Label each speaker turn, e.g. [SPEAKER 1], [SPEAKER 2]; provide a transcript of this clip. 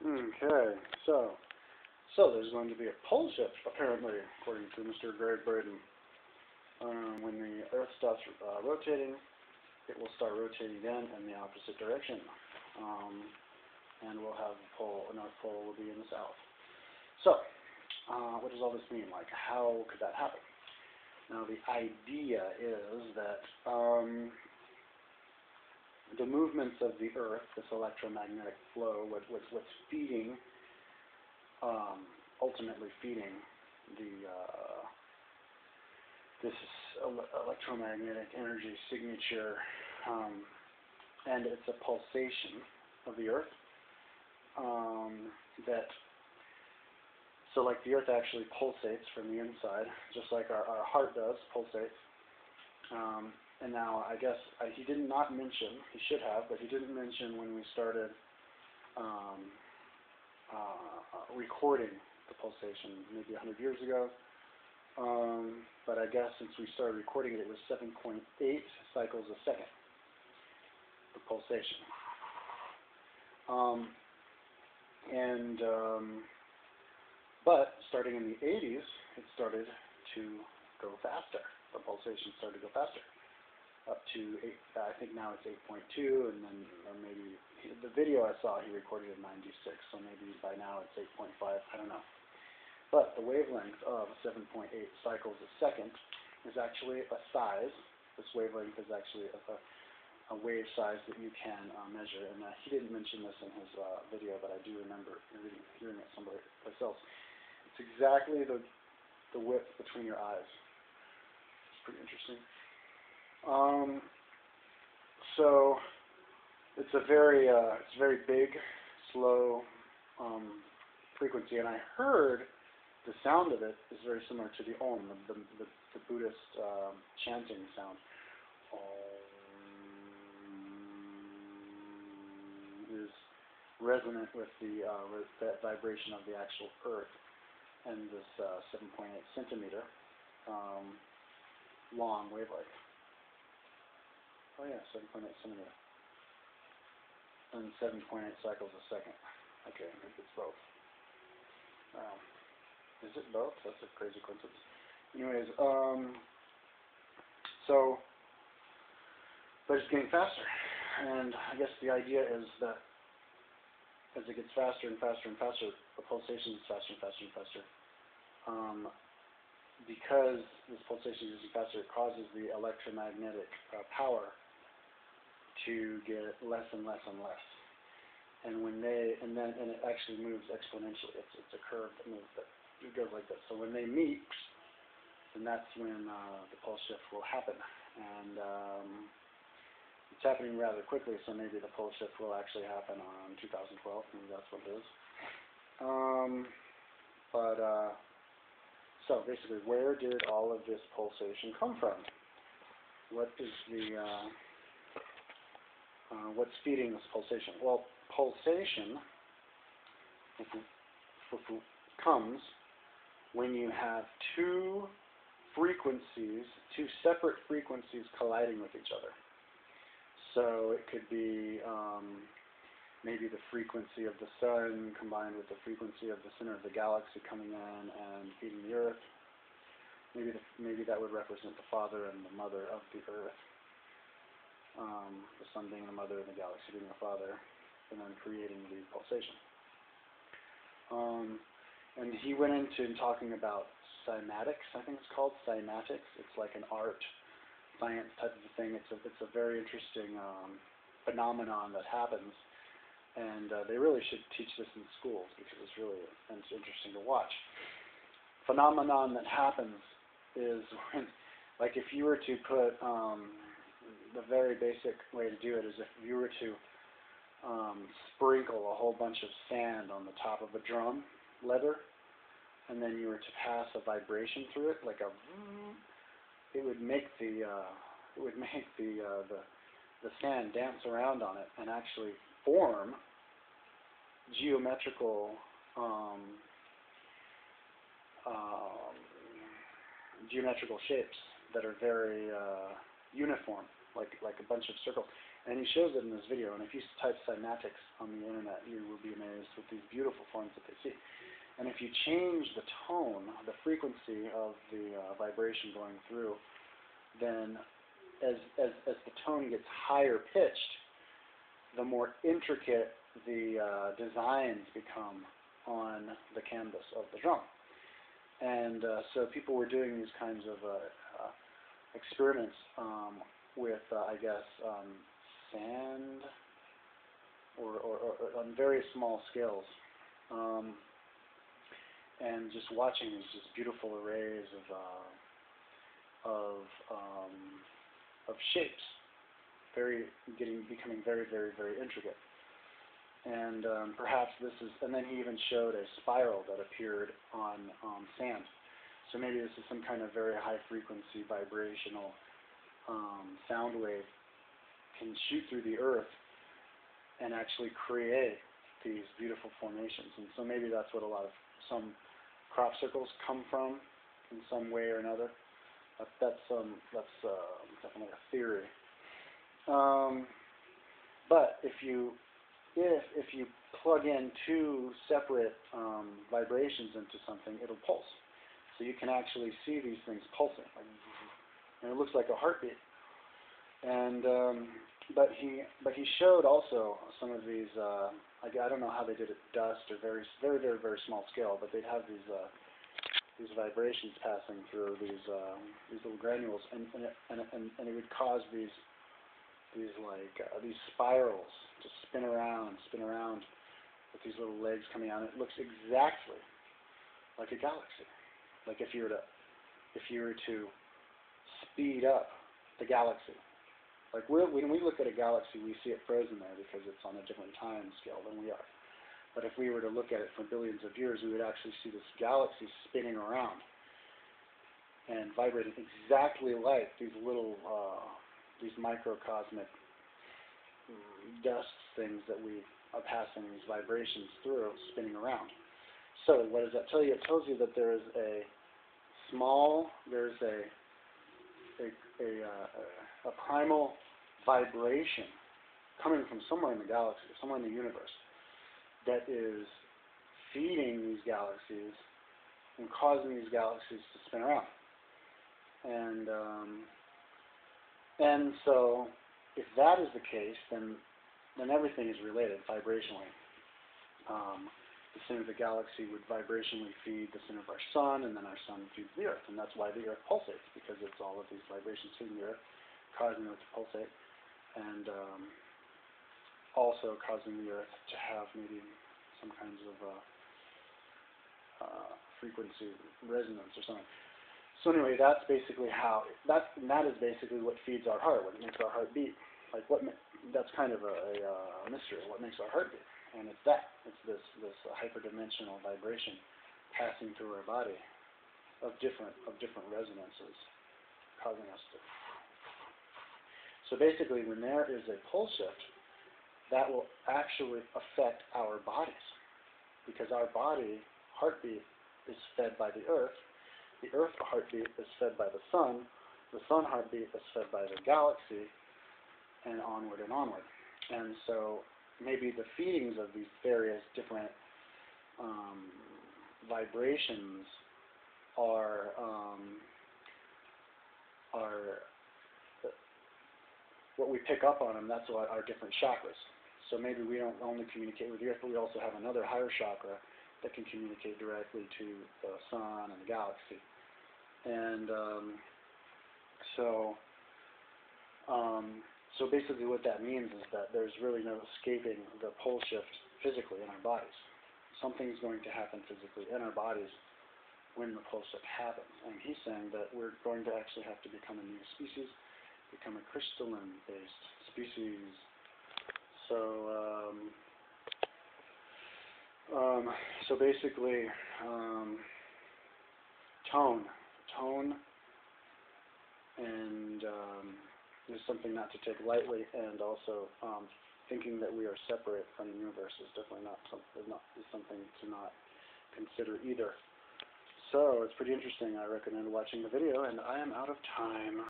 [SPEAKER 1] Okay, so there's going to be a pole shift, apparently, according to Mr. Braden. When the Earth stops rotating, it will start rotating again in the opposite direction. And we'll have the pole, the North Pole will be in the south. So, what does all this mean? Like, how could that happen? Now, the idea is that the movements of the Earth, this electromagnetic flow, what's feeding, ultimately feeding this electromagnetic energy signature, and it's a pulsation of the Earth. So like the Earth actually pulsates from the inside, just like our heart does, pulsates. And now, I guess, he did not mention, he should have, but he didn't mention when we started recording the pulsation, maybe 100 years ago. But I guess since we started recording it, it was 7.8 cycles a second, the pulsation. But starting in the 80s, it started to go faster. The pulsation started to go faster, up to 8. I think now it's 8.2, and then maybe the video I saw he recorded at 96, so maybe by now it's 8.5. I don't know. But the wavelength of 7.8 cycles a second is actually a size. This wavelength is actually a wave size that you can measure, and he didn't mention this in his video, but I do remember hearing it someplace else. It's exactly the width between your eyes. It's pretty interesting. So it's a very big, slow frequency, and I heard the sound of it is very similar to the Om, the Buddhist chanting sound. Is resonant with that vibration of the actual Earth, and this 7.8 centimeter long wavelength. Oh yeah, 7.8 centimeter. And 7.8 cycles a second. Okay, I think it's both. Is it both? That's a crazy coincidence. Anyways, but it's getting faster. And I guess the idea is that as it gets faster and faster and faster, the pulsation is faster and faster and faster. Because this pulsation is getting faster, it causes the electromagnetic power to get less and less and less. And and it actually moves exponentially. It's a curve that moves, but it goes like this. So when they meet, then that's when the pulse shift will happen. And it's happening rather quickly, so maybe the pole shift will actually happen on 2012. Maybe that's what it is. So basically, where did all of this pulsation come from? What is what's feeding this pulsation? Well, pulsation comes when you have two separate frequencies colliding with each other. So it could be maybe the frequency of the sun combined with the frequency of the center of the galaxy coming in and feeding the Earth. Maybe that would represent the father and the mother of the Earth. The sun being the mother and the galaxy being the father, and then creating the pulsation. And he went into talking about cymatics. I think it's called cymatics. It's like an art science type of a thing. It's a very interesting phenomenon that happens, and they really should teach this in schools because it's interesting to watch. Phenomenon that happens is when, like, if you were to put the very basic way to do it is if you were to sprinkle a whole bunch of sand on the top of a drum leather, and then you were to pass a vibration through it, like it would make the sand dance around on it and actually form geometrical shapes that are very uniform, like a bunch of circles. And he shows it in this video, and if you type cymatics on the internet, you will be amazed with these beautiful forms that they see. And if you change the tone, the frequency of the vibration going through, then as the tone gets higher pitched, the more intricate the designs become on the canvas of the drum. And so people were doing these kinds of experiments with, I guess, sand or on very small scales. And just watching these just beautiful arrays of shapes, becoming very, very, very intricate. And perhaps this is, and then he even showed a spiral that appeared on sand. So maybe this is some kind of very high frequency vibrational sound wave can shoot through the earth and actually create these beautiful formations. And so maybe that's what some crop circles come from in some way or another. That's definitely a theory. But if you plug in two separate vibrations into something, it'll pulse. So you can actually see these things pulsing, and it looks like a heartbeat. And but he showed also some of these. I don't know how they did it, dust or very, very, very, very small scale, but they'd have these vibrations passing through these little granules, and it would cause these spirals to spin around with these little legs coming out. It looks exactly like a galaxy. Like if you were to speed up the galaxy. Like when we look at a galaxy, we see it frozen there because it's on a different time scale than we are. But if we were to look at it for billions of years, we would actually see this galaxy spinning around and vibrating exactly like these little, these microcosmic dust things that we are passing these vibrations through, spinning around. So what does that tell you? It tells you that there is a primal vibration coming from somewhere in the galaxy, somewhere in the universe, that is feeding these galaxies and causing these galaxies to spin around. And so if that is the case, then everything is related vibrationally. The center of the galaxy would vibrationally feed the center of our sun, and then our sun feeds the earth, and that's why the earth pulsates, because it's all of these vibrations feeding the earth, causing it to pulsate, and also causing the earth to have maybe some kinds of frequency resonance or something. So anyway, that's basically that is basically what feeds our heart, what makes our heart beat. Like that's kind of a mystery. What makes our heart beat? And it's this hyperdimensional vibration passing through our body of different resonances, causing us to. So basically, when there is a pole shift, that will actually affect our bodies, because our body heartbeat is fed by the earth heartbeat is fed by the sun heartbeat is fed by the galaxy, and onward and onward. And so maybe the feedings of these various different vibrations are what we pick up on them. That's what our different chakras. So maybe we don't only communicate with the earth, but we also have another higher chakra that can communicate directly to the sun and the galaxy. And so basically what that means is that there's really no escaping the pole shift physically in our bodies. Something's going to happen physically in our bodies when the pole shift happens. And he's saying that we're going to actually have to become a new species, become a crystalline-based species. So basically, tone, and is something not to take lightly, and also thinking that we are separate from the universe is definitely something to not consider either. So it's pretty interesting. I recommend watching the video, and I am out of time.